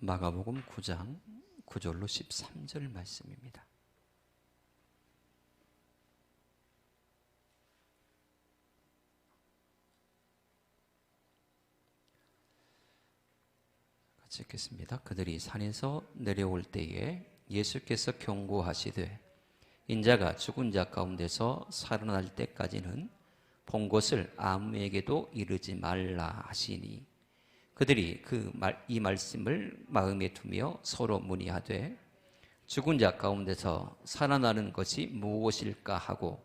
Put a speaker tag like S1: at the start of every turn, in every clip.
S1: 마가복음 9장 9절로 13절 말씀입니다. 같이 읽겠습니다. 그들이 산에서 내려올 때에 예수께서 경고하시되 인자가 죽은 자 가운데서 살아날 때까지는 본 것을 아무에게도 이르지 말라 하시니 그들이 이 말씀을 마음에 두며 서로 문의하되 죽은 자 가운데서 살아나는 것이 무엇일까 하고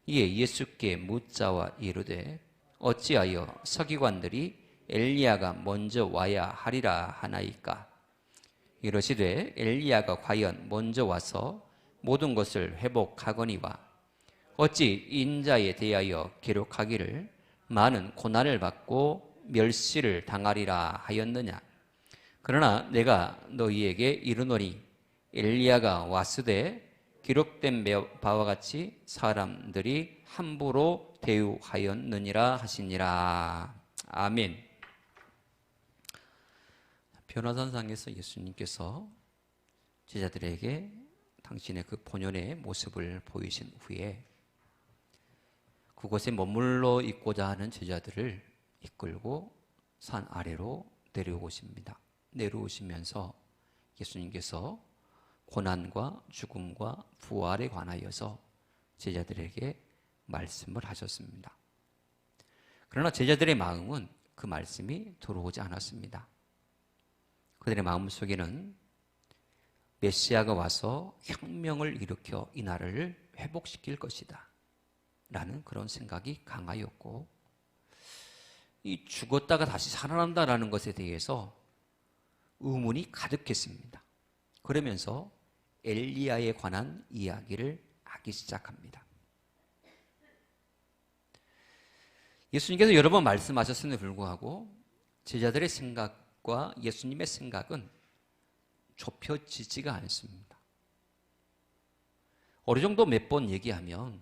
S1: 이에 예수께 묻자와 이르되 어찌하여 서기관들이 엘리야가 먼저 와야 하리라 하나이까. 이러시되 엘리야가 과연 먼저 와서 모든 것을 회복하거니와 어찌 인자에 대하여 기록하기를 많은 고난을 받고 멸시를 당하리라 하였느냐. 그러나 내가 너희에게 이르노니 엘리야가 왔으되 기록된 바와 같이 사람들이 함부로 대우하였느니라 하시니라. 아멘. 변화산상에서 예수님께서 제자들에게 당신의 그 본연의 모습을 보이신 후에 그곳에 머물러 있고자 하는 제자들을 이끌고 산 아래로 내려오십니다. 내려오시면서 예수님께서 고난과 죽음과 부활에 관하여서 제자들에게 말씀을 하셨습니다. 그러나 제자들의 마음은 그 말씀이 들어오지 않았습니다. 그들의 마음속에는 메시아가 와서 혁명을 일으켜 이 나라를 회복시킬 것이다 라는 그런 생각이 강하였고, 이 죽었다가 다시 살아난다라는 것에 대해서 의문이 가득했습니다. 그러면서 엘리야에 관한 이야기를 하기 시작합니다. 예수님께서 여러 번 말씀하셨음에도 불구하고 제자들의 생각과 예수님의 생각은 좁혀지지가 않습니다. 어느 정도 몇 번 얘기하면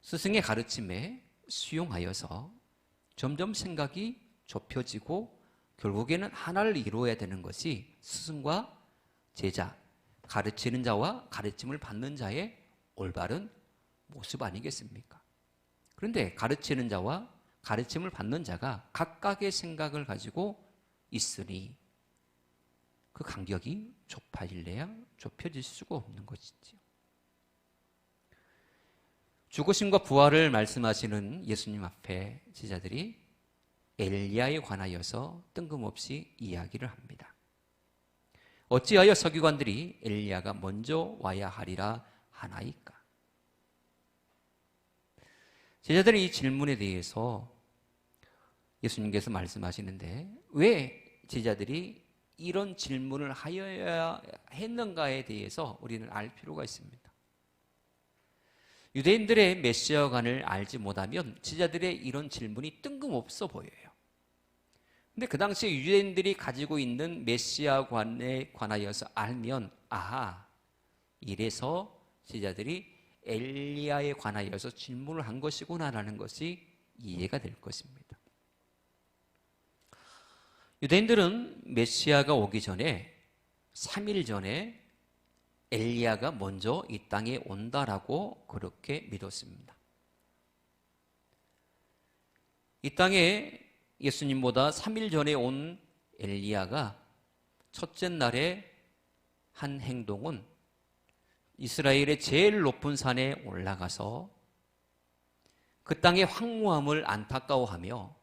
S1: 스승의 가르침에 수용하여서 점점 생각이 좁혀지고 결국에는 하나를 이루어야 되는 것이 스승과 제자, 가르치는 자와 가르침을 받는 자의 올바른 모습 아니겠습니까? 그런데 가르치는 자와 가르침을 받는 자가 각각의 생각을 가지고 있으니 그 간격이 좁아질래야 좁혀질 수가 없는 것이지요. 죽으심과 부활을 말씀하시는 예수님 앞에 제자들이 엘리야에 관하여서 뜬금없이 이야기를 합니다. 어찌하여 서기관들이 엘리야가 먼저 와야 하리라 하나이까? 제자들의 이 질문에 대해서 예수님께서 말씀하시는데 왜 제자들이 이런 질문을 하여야 했는가에 대해서 우리는 알 필요가 있습니다. 유대인들의 메시아관을 알지 못하면 제자들의 이런 질문이 뜬금없어 보여요. 근데 그 당시에 유대인들이 가지고 있는 메시아관에 관하여서 알면 아하, 이래서 제자들이 엘리야에 관하여서 질문을 한 것이구나라는 것이 이해가 될 것입니다. 유대인들은 메시아가 오기 전에 3일 전에 엘리야가 먼저 이 땅에 온다라고 그렇게 믿었습니다. 이 땅에 예수님보다 3일 전에 온 엘리야가 첫째 날에 한 행동은 이스라엘의 제일 높은 산에 올라가서 그 땅의 황무함을 안타까워하며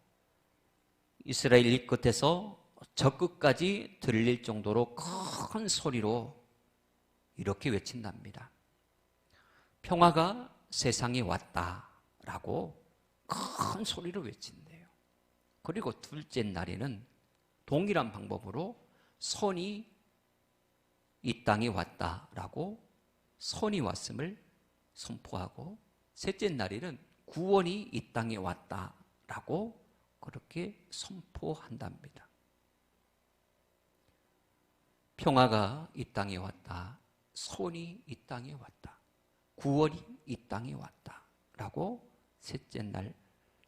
S1: 이스라엘 이 끝에서 저 끝까지 들릴 정도로 큰 소리로 이렇게 외친답니다. 평화가 세상에 왔다라고 큰 소리로 외친대요. 그리고 둘째 날에는 동일한 방법으로 선이 이 땅에 왔다라고 선이 왔음을 선포하고 셋째 날에는 구원이 이 땅에 왔다라고 그렇게 선포한답니다. 평화가 이 땅에 왔다. 선이 이 땅에 왔다. 구원이 이 땅에 왔다라고 셋째 날,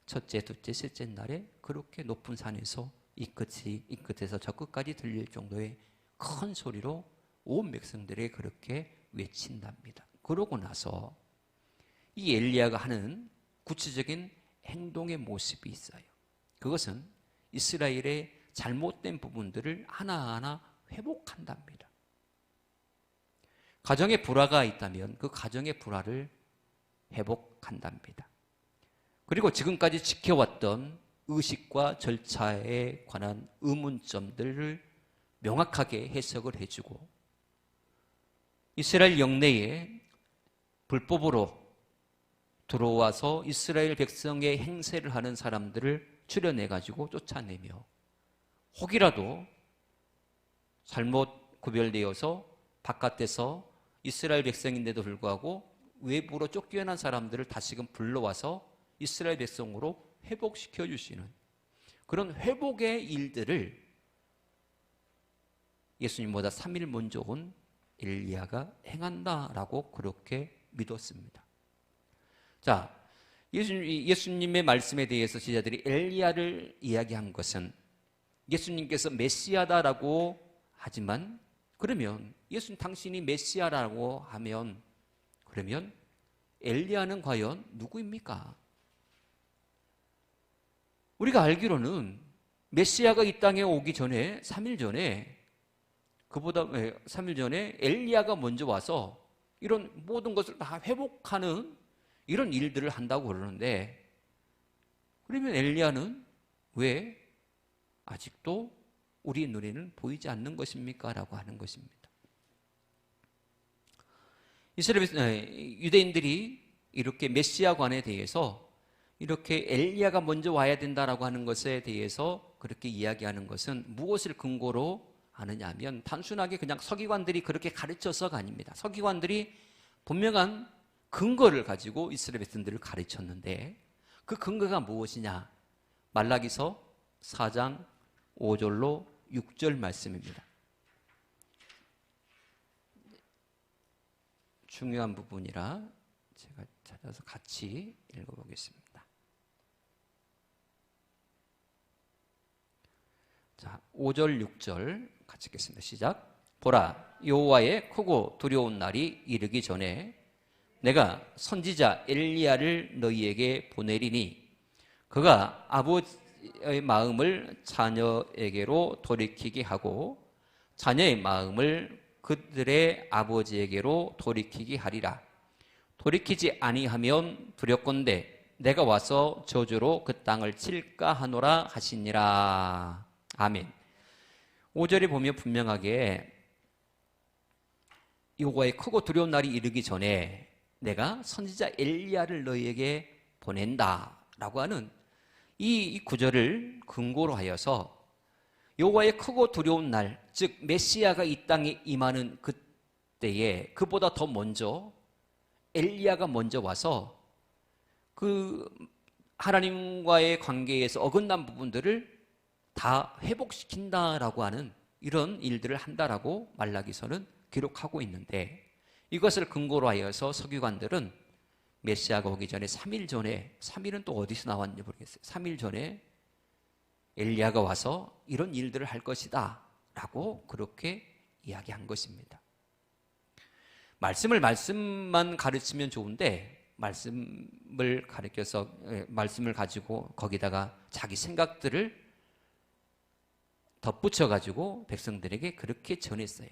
S1: 첫째, 둘째, 셋째 날에 그렇게 높은 산에서 이 끝에서 저 끝까지 들릴 정도의 큰 소리로 온 백성들이 그렇게 외친답니다. 그러고 나서 이 엘리야가 하는 구체적인 행동의 모습이 있어요. 그것은 이스라엘의 잘못된 부분들을 하나하나 회복한답니다. 가정에 불화가 있다면 그 가정의 불화를 회복한답니다. 그리고 지금까지 지켜왔던 의식과 절차에 관한 의문점들을 명확하게 해석을 해주고 이스라엘 영내에 불법으로 들어와서 이스라엘 백성의 행세를 하는 사람들을 추려내가지고 쫓아내며 혹이라도 잘못 구별되어서 바깥에서 이스라엘 백성인데도 불구하고 외부로 쫓겨난 사람들을 다시금 불러와서 이스라엘 백성으로 회복시켜 주시는 그런 회복의 일들을 예수님보다 3일 먼저 온 엘리야가 행한다라고 그렇게 믿었습니다. 자, 예수님의 말씀에 대해서 제자들이 엘리야를 이야기한 것은 예수님께서 메시아다라고 하지만 그러면 예수님 당신이 메시아라고 하면 그러면 엘리야는 과연 누구입니까? 우리가 알기로는 메시아가 이 땅에 오기 전에 3일 전에 엘리야가 먼저 와서 이런 모든 것을 다 회복하는 이런 일들을 한다고 그러는데 그러면 엘리야는 왜 아직도 우리 눈에는 보이지 않는 것입니까? 라고 하는 것입니다. 유대인들이 이렇게 메시아관에 대해서 이렇게 엘리야가 먼저 와야 된다라고 하는 것에 대해서 그렇게 이야기하는 것은 무엇을 근거로 하느냐 하면 단순하게 그냥 서기관들이 그렇게 가르쳐서가 아닙니다. 서기관들이 분명한 근거를 가지고 이스라엘 백성들을 가르쳤는데 그 근거가 무엇이냐? 말라기서 4장 5절로 6절 말씀입니다. 중요한 부분이라 제가 찾아서 같이 읽어보겠습니다. 자, 5절 6절 같이 읽겠습니다. 시작. 보라, 여호와의 크고 두려운 날이 이르기 전에 내가 선지자 엘리야를 너희에게 보내리니 그가 아버지의 마음을 자녀에게로 돌이키게 하고 자녀의 마음을 그들의 아버지에게로 돌이키게 하리라. 돌이키지 아니하면 두렵건대 내가 와서 저주로 그 땅을 칠까 하노라 하시니라. 아멘. 5절에 보면 분명하게 여호와의 크고 두려운 날이 이르기 전에 내가 선지자 엘리야를 너희에게 보낸다라고 하는 이 구절을 근거로 하여서 여호와의 크고 두려운 날, 즉 메시아가 이 땅에 임하는 그때에 그보다 더 먼저 엘리야가 먼저 와서 그 하나님과의 관계에서 어긋난 부분들을 다 회복시킨다라고 하는 이런 일들을 한다라고 말라기서는 기록하고 있는데 이것을 근거로 하여서 서기관들은 메시아가 오기 전에 3일 전에 3일은 또 어디서 나왔는지 모르겠어요. 3일 전에 엘리야가 와서 이런 일들을 할 것이다 라고 그렇게 이야기한 것입니다. 말씀만 가르치면 좋은데 말씀을 가르쳐서 말씀을 가지고 거기다가 자기 생각들을 덧붙여 가지고 백성들에게 그렇게 전했어요.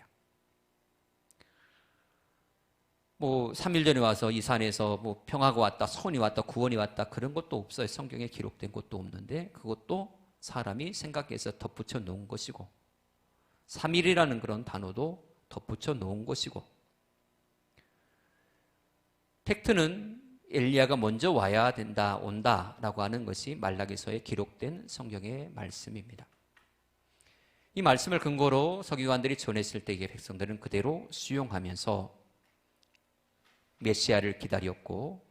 S1: 3일 전에 와서 이 산에서 평화가 왔다, 선이 왔다, 구원이 왔다 그런 것도 없어요. 성경에 기록된 것도 없는데 그것도 사람이 생각해서 덧붙여 놓은 것이고 3일이라는 그런 단어도 덧붙여 놓은 것이고 팩트는 엘리야가 먼저 와야 된다, 온다라고 하는 것이 말라기서에 기록된 성경의 말씀입니다. 이 말씀을 근거로 서기관들이 전했을 때 이게 백성들은 그대로 수용하면서 메시아를 기다렸고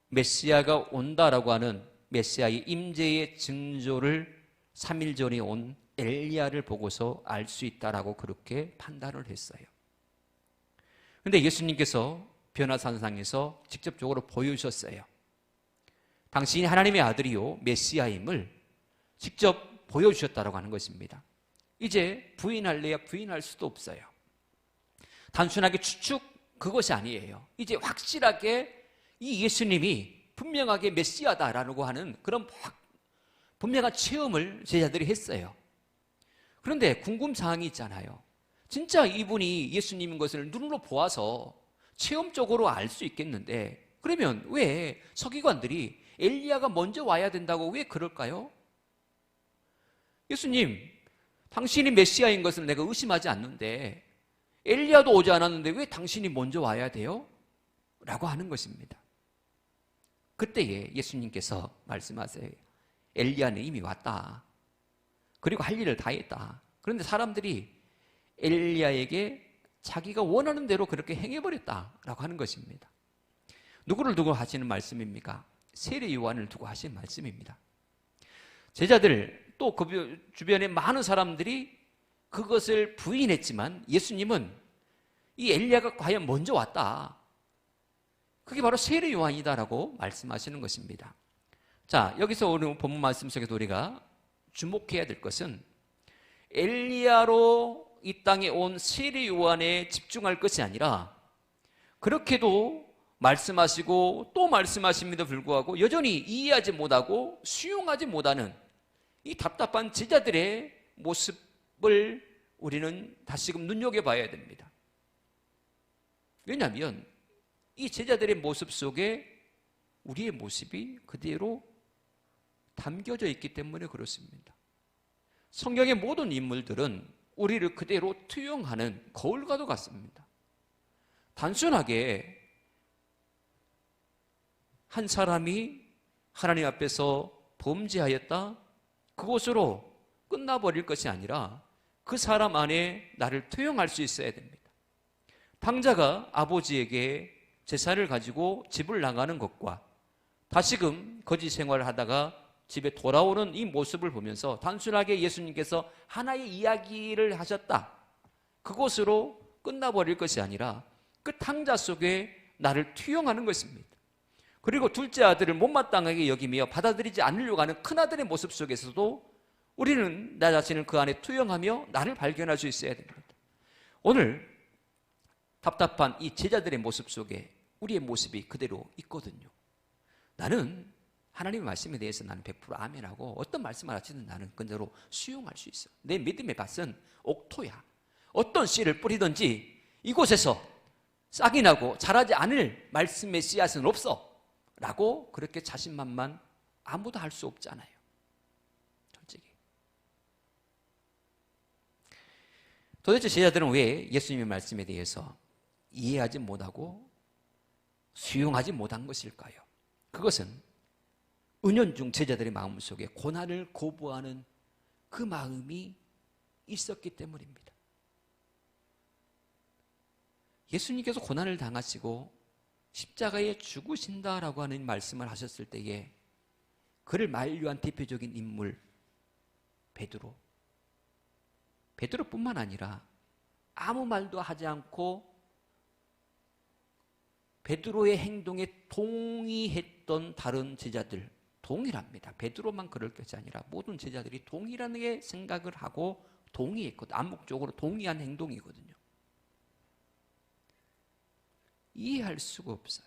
S1: 메시아가 온다라고 하는 메시아의 임재의 징조를 3일 전에 온 엘리야를 보고서 알 수 있다라고 그렇게 판단을 했어요. 그런데 예수님께서 변화산상에서 직접적으로 보여주셨어요. 당신이 하나님의 아들이요 메시아임을 직접 보여주셨다고 하는 것입니다. 이제 부인할래야 부인할 수도 없어요. 단순하게 추측 그것이 아니에요. 이제 확실하게 이 예수님이 분명하게 메시아다라고 하는 그런 분명한 체험을 제자들이 했어요. 그런데 궁금사항이 있잖아요. 진짜 이분이 예수님인 것을 눈으로 보아서 체험적으로 알 수 있겠는데, 그러면 왜 서기관들이 엘리야가 먼저 와야 된다고 왜 그럴까요? 예수님, 당신이 메시아인 것을 내가 의심하지 않는데 엘리야도 오지 않았는데 왜 당신이 먼저 와야 돼요? 라고 하는 것입니다. 그때에 예수님께서 말씀하세요. 엘리야는 이미 왔다. 그리고 할 일을 다 했다. 그런데 사람들이 엘리야에게 자기가 원하는 대로 그렇게 행해버렸다라고 하는 것입니다. 누구를 두고 하시는 말씀입니까? 세례 요한을 두고 하신 말씀입니다. 제자들 또 그 주변에 많은 사람들이 그것을 부인했지만 예수님은 이 엘리야가 과연 먼저 왔다. 그게 바로 세례 요한이다라고 말씀하시는 것입니다. 자, 여기서 오늘 본문 말씀 속에서 우리가 주목해야 될 것은 엘리야로 이 땅에 온 세례 요한에 집중할 것이 아니라 그렇게도 말씀하시고 또 말씀하심에도 불구하고 여전히 이해하지 못하고 수용하지 못하는 이 답답한 제자들의 모습을 우리는 다시금 눈여겨봐야 됩니다. 왜냐하면 이 제자들의 모습 속에 우리의 모습이 그대로 담겨져 있기 때문에 그렇습니다. 성경의 모든 인물들은 우리를 그대로 투영하는 거울과도 같습니다. 단순하게 한 사람이 하나님 앞에서 범죄하였다, 그것으로 끝나버릴 것이 아니라 그 사람 안에 나를 투영할 수 있어야 됩니다. 탕자가 아버지에게 재산을 가지고 집을 나가는 것과 다시금 거지 생활을 하다가 집에 돌아오는 이 모습을 보면서 단순하게 예수님께서 하나의 이야기를 하셨다, 그것으로 끝나버릴 것이 아니라 그 탕자 속에 나를 투영하는 것입니다. 그리고 둘째 아들을 못마땅하게 여기며 받아들이지 않으려고 하는 큰아들의 모습 속에서도 우리는 나 자신을 그 안에 투영하며 나를 발견할 수 있어야 됩니다. 오늘 답답한 이 제자들의 모습 속에 우리의 모습이 그대로 있거든요. 나는 하나님의 말씀에 대해서 나는 100% 아멘하고 어떤 말씀을 하시든 나는 그대로 수용할 수 있어. 내 믿음의 밭은 옥토야. 어떤 씨를 뿌리든지 이곳에서 싹이 나고 자라지 않을 말씀의 씨앗은 없어 라고 그렇게 자신만만 아무도 할 수 없잖아요. 솔직히. 도대체 제자들은 왜 예수님의 말씀에 대해서 이해하지 못하고 수용하지 못한 것일까요? 그것은 은연중 제자들의 마음속에 고난을 거부하는 그 마음이 있었기 때문입니다. 예수님께서 고난을 당하시고 십자가에 죽으신다라고 하는 말씀을 하셨을 때에 그를 만류한 대표적인 인물 베드로뿐만 아니라 아무 말도 하지 않고 베드로의 행동에 동의했던 다른 제자들, 동일합니다. 베드로만 그럴 것이 아니라 모든 제자들이 동일하게 생각을 하고 동의했거든요. 암묵적으로 동의한 행동이거든요. 이해할 수가 없어요.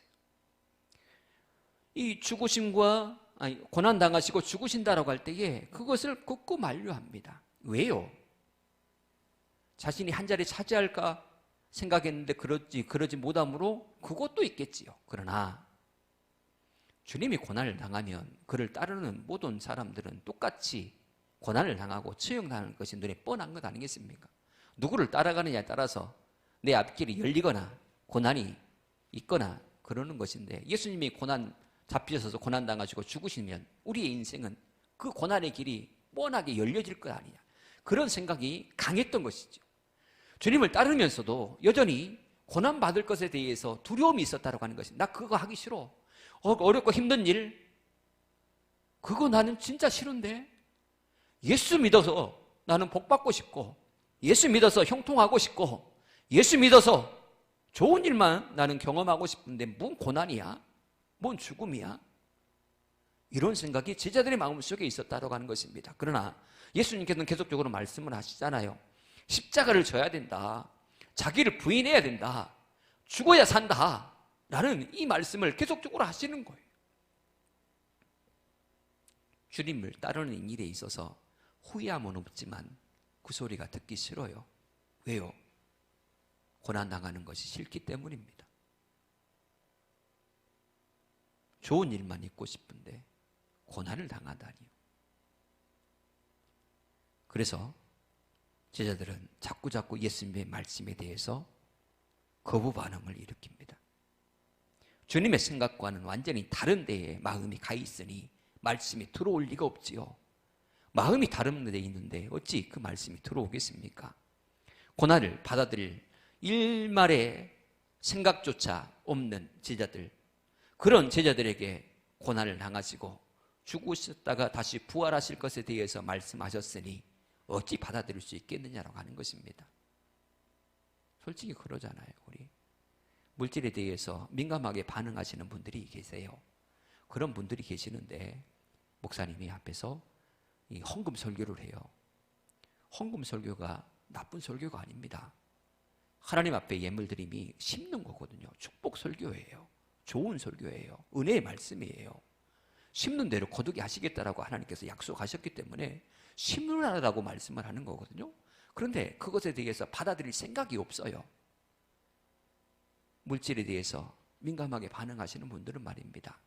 S1: 이 죽으심과 고난당하시고 죽으신다라고 할 때에 그것을 굳고 만류합니다. 왜요? 자신이 한 자리 차지할까 생각했는데 그러지 못함으로 그것도 있겠지요. 그러나 주님이 고난을 당하면 그를 따르는 모든 사람들은 똑같이 고난을 당하고 처형당하는 것이 눈에 뻔한 것 아니겠습니까? 누구를 따라가느냐에 따라서 내 앞길이 열리거나 고난이 있거나 그러는 것인데, 예수님이 고난 잡히셔서 고난 당하시고 죽으시면 우리의 인생은 그 고난의 길이 뻔하게 열려질 것 아니냐, 그런 생각이 강했던 것이죠. 주님을 따르면서도 여전히 고난받을 것에 대해서 두려움이 있었다고 하는 것입니다. 나 그거 하기 싫어. 어렵고 힘든 일, 그거 나는 진짜 싫은데 예수 믿어서 나는 복받고 싶고, 예수 믿어서 형통하고 싶고, 예수 믿어서 좋은 일만 나는 경험하고 싶은데 뭔 고난이야? 뭔 죽음이야? 이런 생각이 제자들의 마음속에 있었다고 하는 것입니다. 그러나 예수님께서는 계속적으로 말씀을 하시잖아요. 십자가를 져야 된다. 자기를 부인해야 된다. 죽어야 산다. 라는 이 말씀을 계속적으로 하시는 거예요. 주님을 따르는 일에 있어서 후회함은 없지만 그 소리가 듣기 싫어요. 왜요? 고난당하는 것이 싫기 때문입니다. 좋은 일만 있고 싶은데 고난을 당하다니요. 그래서 제자들은 자꾸자꾸 예수님의 말씀에 대해서 거부 반응을 일으킵니다. 주님의 생각과는 완전히 다른 데에 마음이 가 있으니 말씀이 들어올 리가 없지요. 마음이 다른 데 있는데 어찌 그 말씀이 들어오겠습니까? 고난을 받아들일 일말의 생각조차 없는 제자들, 그런 제자들에게 고난을 당하시고 죽으셨다가 다시 부활하실 것에 대해서 말씀하셨으니 어찌 받아들일 수 있겠느냐라고 하는 것입니다. 솔직히 그러잖아요. 우리 물질에 대해서 민감하게 반응하시는 분들이 계세요. 그런 분들이 계시는데 목사님이 앞에서 이 헌금 설교를 해요. 헌금 설교가 나쁜 설교가 아닙니다. 하나님 앞에 예물 드림이 심는 거거든요. 축복 설교예요. 좋은 설교예요. 은혜의 말씀이에요. 심는 대로 거두게 하시겠다라고 하나님께서 약속하셨기 때문에 심으라고 말씀을 하는 거거든요. 그런데 그것에 대해서 받아들일 생각이 없어요. 물질에 대해서 민감하게 반응하시는 분들은 말입니다.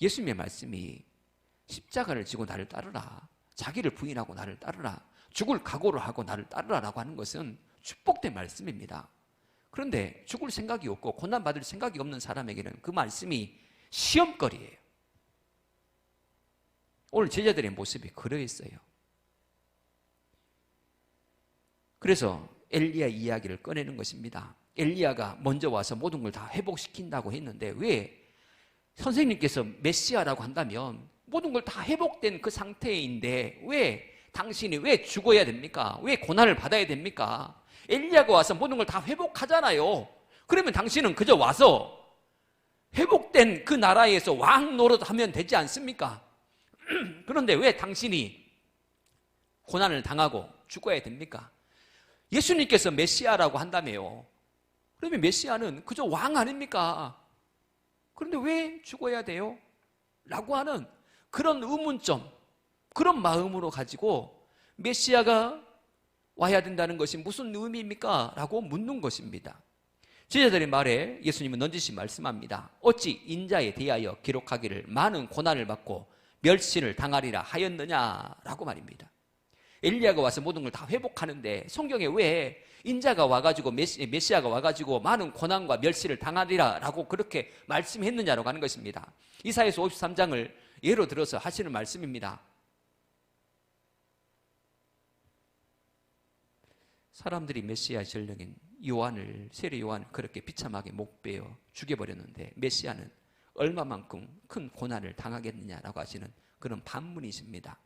S1: 예수님의 말씀이 십자가를 지고 나를 따르라, 자기를 부인하고 나를 따르라, 죽을 각오를 하고 나를 따르라라고 하는 것은 축복된 말씀입니다. 그런데 죽을 생각이 없고 고난받을 생각이 없는 사람에게는 그 말씀이 시험거리예요. 오늘 제자들의 모습이 그러했어요. 그래서 엘리야 이야기를 꺼내는 것입니다. 엘리야가 먼저 와서 모든 걸 다 회복시킨다고 했는데 왜 선생님께서 메시아라고 한다면 모든 걸 다 회복된 그 상태인데 왜 당신이 왜 죽어야 됩니까? 왜 고난을 받아야 됩니까? 엘리야가 와서 모든 걸 다 회복하잖아요. 그러면 당신은 그저 와서 회복된 그 나라에서 왕 노릇하면 되지 않습니까? 그런데 왜 당신이 고난을 당하고 죽어야 됩니까? 예수님께서 메시아라고 한다며요. 그러면 메시아는 그저 왕 아닙니까? 그런데 왜 죽어야 돼요? 라고 하는 그런 의문점, 그런 마음으로 가지고 메시아가 와야 된다는 것이 무슨 의미입니까? 라고 묻는 것입니다. 제자들의 말에 예수님은 넌지시 말씀합니다. 어찌 인자에 대하여 기록하기를 많은 고난을 받고 멸시를 당하리라 하였느냐라고 말입니다. 엘리야가 와서 모든 걸 다 회복하는데 성경에 왜 인자가 와가지고 메시아가 와가지고 많은 고난과 멸시를 당하리라 라고 그렇게 말씀했느냐라고 하는 것입니다. 이사야서 53장을 예로 들어서 하시는 말씀입니다. 사람들이 메시아 전령인 요한을, 세례 요한을 그렇게 비참하게 목베어 죽여버렸는데 메시아는 얼마만큼 큰 고난을 당하겠느냐라고 하시는 그런 반문이십니다.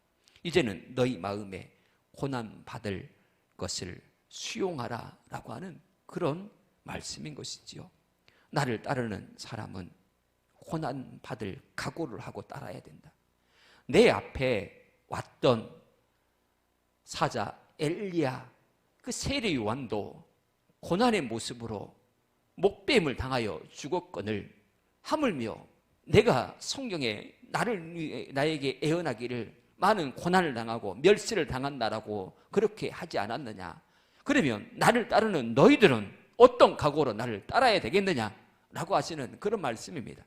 S1: 이제는 너희 마음에 고난받을 것을 수용하라 라고 하는 그런 말씀인 것이지요. 나를 따르는 사람은 고난받을 각오를 하고 따라야 된다. 내 앞에 왔던 사자 엘리야, 그 세례 요한도 고난의 모습으로 목뱀을 당하여 죽었거늘 하물며 내가 성경에 나에게 애언하기를 많은 고난을 당하고 멸시를 당한다라고 그렇게 하지 않았느냐? 그러면 나를 따르는 너희들은 어떤 각오로 나를 따라야 되겠느냐라고 하시는 그런 말씀입니다.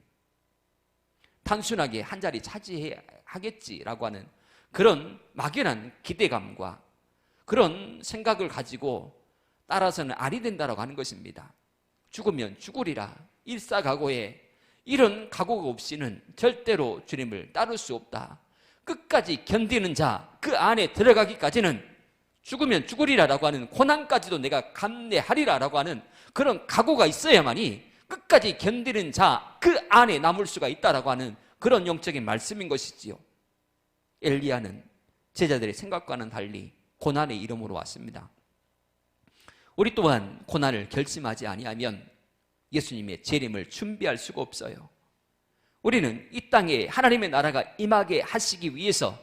S1: 단순하게 한 자리 차지하겠지라고 하는 그런 막연한 기대감과 그런 생각을 가지고 따라서는 아니 된다라고 하는 것입니다. 죽으면 죽으리라 일사각오에 이런 각오가 없이는 절대로 주님을 따를 수 없다. 끝까지 견디는 자, 그 안에 들어가기까지는 죽으면 죽으리라라고 하는 고난까지도 내가 감내하리라라고 하는 그런 각오가 있어야만이 끝까지 견디는 자, 그 안에 남을 수가 있다라고 하는 그런 영적인 말씀인 것이지요. 엘리야는 제자들의 생각과는 달리 고난의 이름으로 왔습니다. 우리 또한 고난을 결심하지 아니하면 예수님의 재림을 준비할 수가 없어요. 우리는 이 땅에 하나님의 나라가 임하게 하시기 위해서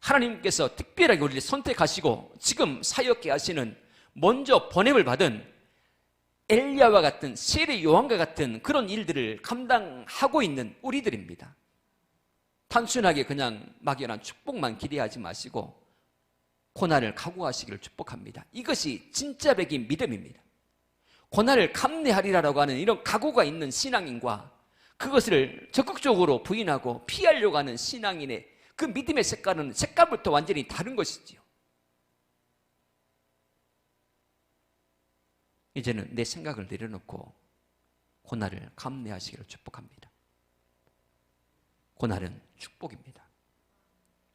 S1: 하나님께서 특별하게 우리를 선택하시고 지금 사역케 하시는 먼저 보냄을 받은 엘리야와 같은 세례 요한과 같은 그런 일들을 감당하고 있는 우리들입니다. 단순하게 그냥 막연한 축복만 기대하지 마시고 고난을 각오하시기를 축복합니다. 이것이 진짜 백인 믿음입니다. 고난을 감내하리라고 하는 이런 각오가 있는 신앙인과 그것을 적극적으로 부인하고 피하려고 하는 신앙인의 그 믿음의 색깔부터 완전히 다른 것이지요. 이제는 내 생각을 내려놓고 고난을 감내하시기를 축복합니다. 고난은 축복입니다.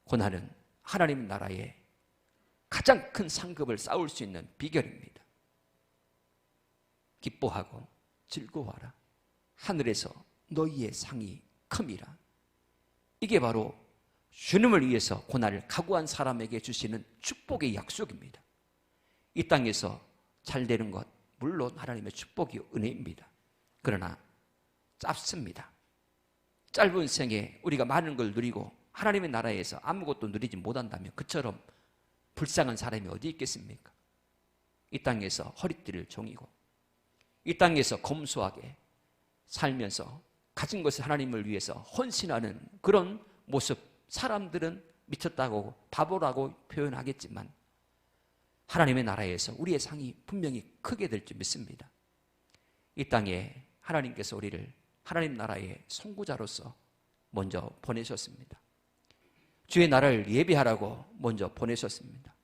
S1: 고난은 하나님 나라의 가장 큰 상급을 쌓을 수 있는 비결입니다. 기뻐하고 즐거워하라. 하늘에서 너희의 상이 큼이라. 이게 바로 주님을 위해서 고난을 각오한 사람에게 주시는 축복의 약속입니다. 이 땅에서 잘 되는 것 물론 하나님의 축복이 은혜입니다. 그러나 짧습니다. 짧은 생에 우리가 많은 걸 누리고 하나님의 나라에서 아무것도 누리지 못한다면 그처럼 불쌍한 사람이 어디 있겠습니까? 이 땅에서 허리띠를 종이고 이 땅에서 검소하게 살면서 가진 것을 하나님을 위해서 헌신하는 그런 모습, 사람들은 미쳤다고 바보라고 표현하겠지만 하나님의 나라에서 우리의 상이 분명히 크게 될 줄 믿습니다. 이 땅에 하나님께서 우리를 하나님 나라의 선구자로서 먼저 보내셨습니다. 주의 나라를 예비하라고 먼저 보내셨습니다.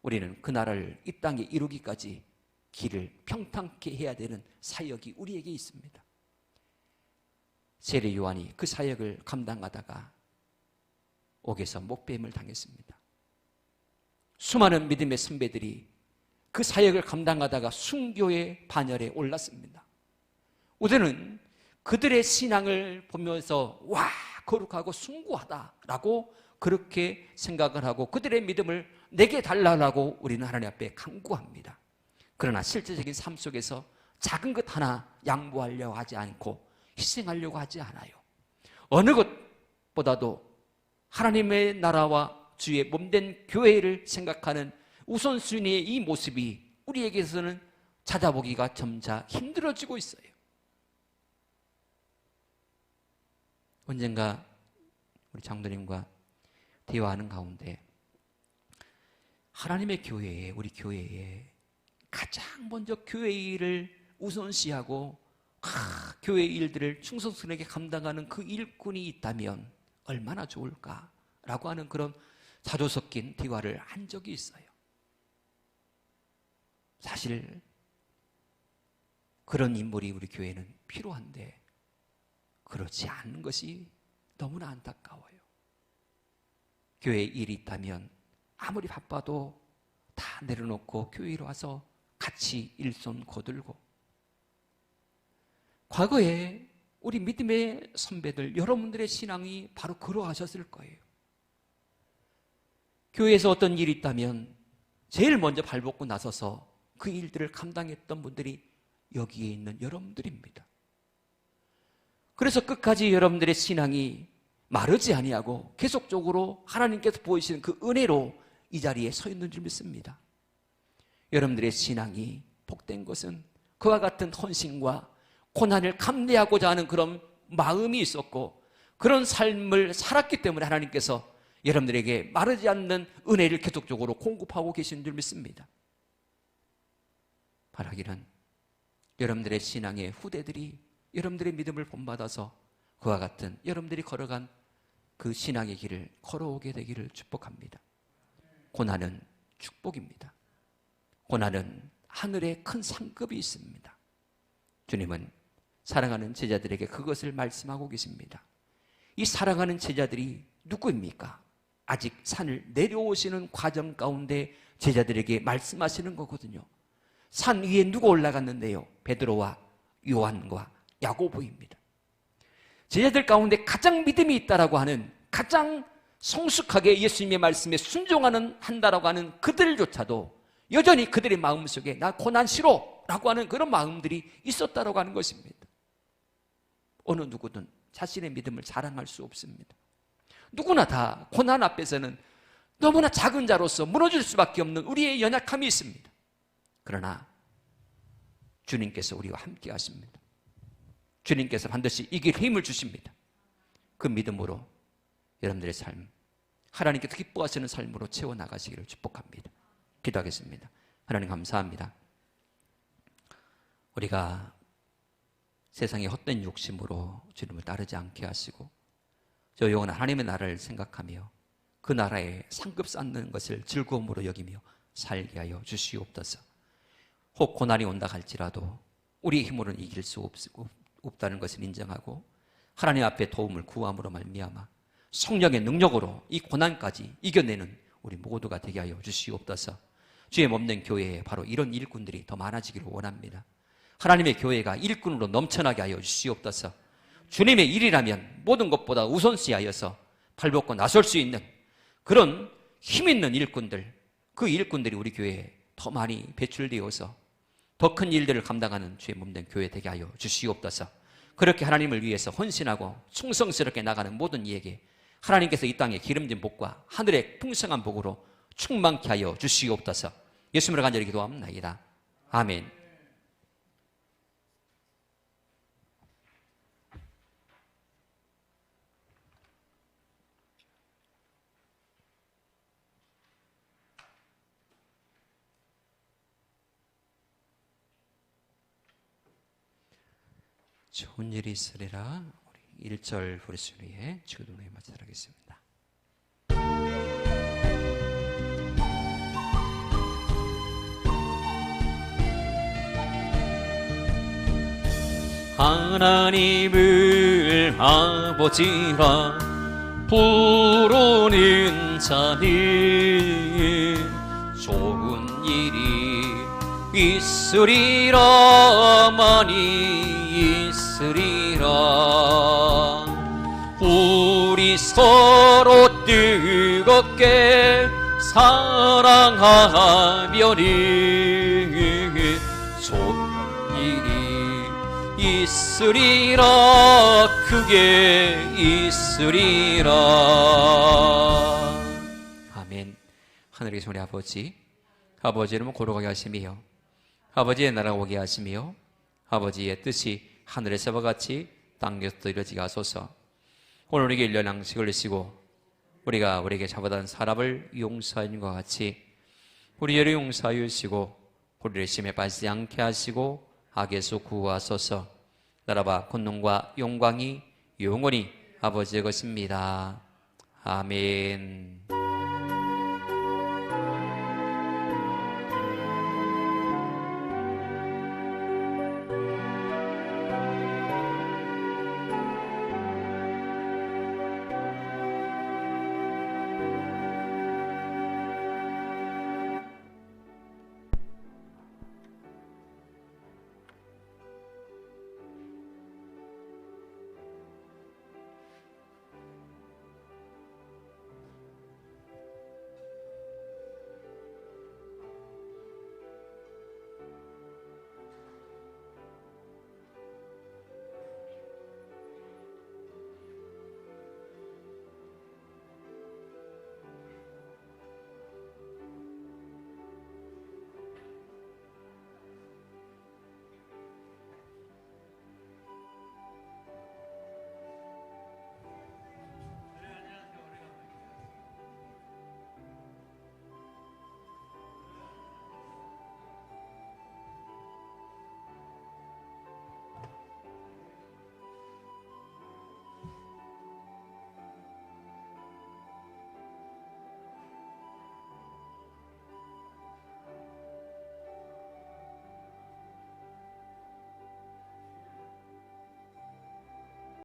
S1: 우리는 그 나라를 이 땅에 이루기까지 길을 평탄케 해야 되는 사역이 우리에게 있습니다. 세례 요한이 그 사역을 감당하다가 옥에서 목배임을 당했습니다. 수많은 믿음의 선배들이 그 사역을 감당하다가 순교의 반열에 올랐습니다. 우리는 그들의 신앙을 보면서 와 거룩하고 숭고하다라고 그렇게 생각을 하고 그들의 믿음을 내게 달라고 우리는 하나님 앞에 간구합니다. 그러나 실제적인 삶 속에서 작은 것 하나 양보하려고 하지 않고 희생하려고 하지 않아요. 어느 것보다도 하나님의 나라와 주의 몸된 교회를 생각하는 우선순위의 이 모습이 우리에게서는 찾아보기가 점차 힘들어지고 있어요. 언젠가 우리 장로님과 대화하는 가운데 하나님의 교회에, 우리 교회에 가장 먼저 교회 일을 우선시하고 교회 일들을 충성스럽게 감당하는 그 일꾼이 있다면 얼마나 좋을까라고 하는 그런 자조 섞인 대화를 한 적이 있어요. 사실 그런 인물이 우리 교회는 필요한데 그렇지 않은 것이 너무나 안타까워요. 교회에 일이 있다면 아무리 바빠도 다 내려놓고 교회로 와서 같이 일손 거들고 과거에 우리 믿음의 선배들 여러분들의 신앙이 바로 그러하셨을 거예요. 교회에서 어떤 일이 있다면 제일 먼저 발벗고 나서서 그 일들을 감당했던 분들이 여기에 있는 여러분들입니다. 그래서 끝까지 여러분들의 신앙이 마르지 아니하고 계속적으로 하나님께서 보이시는 그 은혜로 이 자리에 서 있는 줄 믿습니다. 여러분들의 신앙이 복된 것은 그와 같은 헌신과 고난을 감내하고자 하는 그런 마음이 있었고 그런 삶을 살았기 때문에 하나님께서 여러분들에게 마르지 않는 은혜를 계속적으로 공급하고 계신 줄 믿습니다. 바라기는 여러분들의 신앙의 후대들이 여러분들의 믿음을 본받아서 그와 같은 여러분들이 걸어간 그 신앙의 길을 걸어오게 되기를 축복합니다. 고난은 축복입니다. 고난은 하늘에 큰 상급이 있습니다. 주님은 사랑하는 제자들에게 그것을 말씀하고 계십니다. 이 사랑하는 제자들이 누구입니까? 아직 산을 내려오시는 과정 가운데 제자들에게 말씀하시는 거거든요. 산 위에 누가 올라갔는데요? 베드로와 요한과 야고보입니다. 제자들 가운데 가장 믿음이 있다라고 하는 가장 성숙하게 예수님의 말씀에 한다라고 하는 그들조차도 여전히 그들의 마음속에 나 고난 싫어 라고 하는 그런 마음들이 있었다라고 하는 것입니다. 어느 누구든 자신의 믿음을 자랑할 수 없습니다. 누구나 다 고난 앞에서는 너무나 작은 자로서 무너질 수밖에 없는 우리의 연약함이 있습니다. 그러나 주님께서 우리와 함께 하십니다. 주님께서 반드시 이길 힘을 주십니다. 그 믿음으로 여러분들의 삶, 하나님께서 기뻐하시는 삶으로 채워나가시기를 축복합니다. 기도하겠습니다. 하나님 감사합니다. 우리가 세상의 헛된 욕심으로 주님을 따르지 않게 하시고 저 영원한 하나님의 나라를 생각하며 그 나라에 상급 쌓는 것을 즐거움으로 여기며 살게 하여 주시옵소서. 혹 고난이 온다 할지라도 우리의 힘으로는 이길 수 없다는 것을 인정하고 하나님 앞에 도움을 구함으로 말미암아 성령의 능력으로 이 고난까지 이겨내는 우리 모두가 되게 하여 주시옵소서. 주의 몸된 교회에 바로 이런 일꾼들이 더 많아지기를 원합니다. 하나님의 교회가 일꾼으로 넘쳐나게 하여 주시옵소서. 주님의 일이라면 모든 것보다 우선시하여서 발벗고 나설 수 있는 그런 힘 있는 일꾼들, 그 일꾼들이 우리 교회에 더 많이 배출되어서 더 큰 일들을 감당하는 주의 몸된 교회 되게 하여 주시옵소서. 그렇게 하나님을 위해서 헌신하고 충성스럽게 나가는 모든 이에게 하나님께서 이 땅에 기름진 복과 하늘의 풍성한 복으로 충만케 하여 주시옵소서. 예수님으로 간절히 기도합니다. 아멘. 좋은 일이 있으리라. 우리 1절 부르신 후에 주도에 맞춰드리겠습니다. 하나님을 아버지라 부르는 자는 좋은 일이 있으리라. 많이 있으리라. 우리 서로 뜨겁게 사랑하면은 좋은 일이 있으리라. 크게 있으리라. 아멘. 하늘에 계신 우리 아버지, 아버지 이름은 거룩하게 하시며 아버지의 나라가 오게 하시며 아버지의 뜻이 하늘에서와 같이 땅에서도 이루어지게 하소서. 오늘 우리에게 일년 양식을 주시고 우리가 우리에게 잘못한 사람을 용서하는 것 같이 우리를 용서하여 주시고 우리를 심에 빠지지 않게 하시고 악에서 구하소서. 나라와 권능과 영광이 영원히 아버지의 것입니다. 아멘.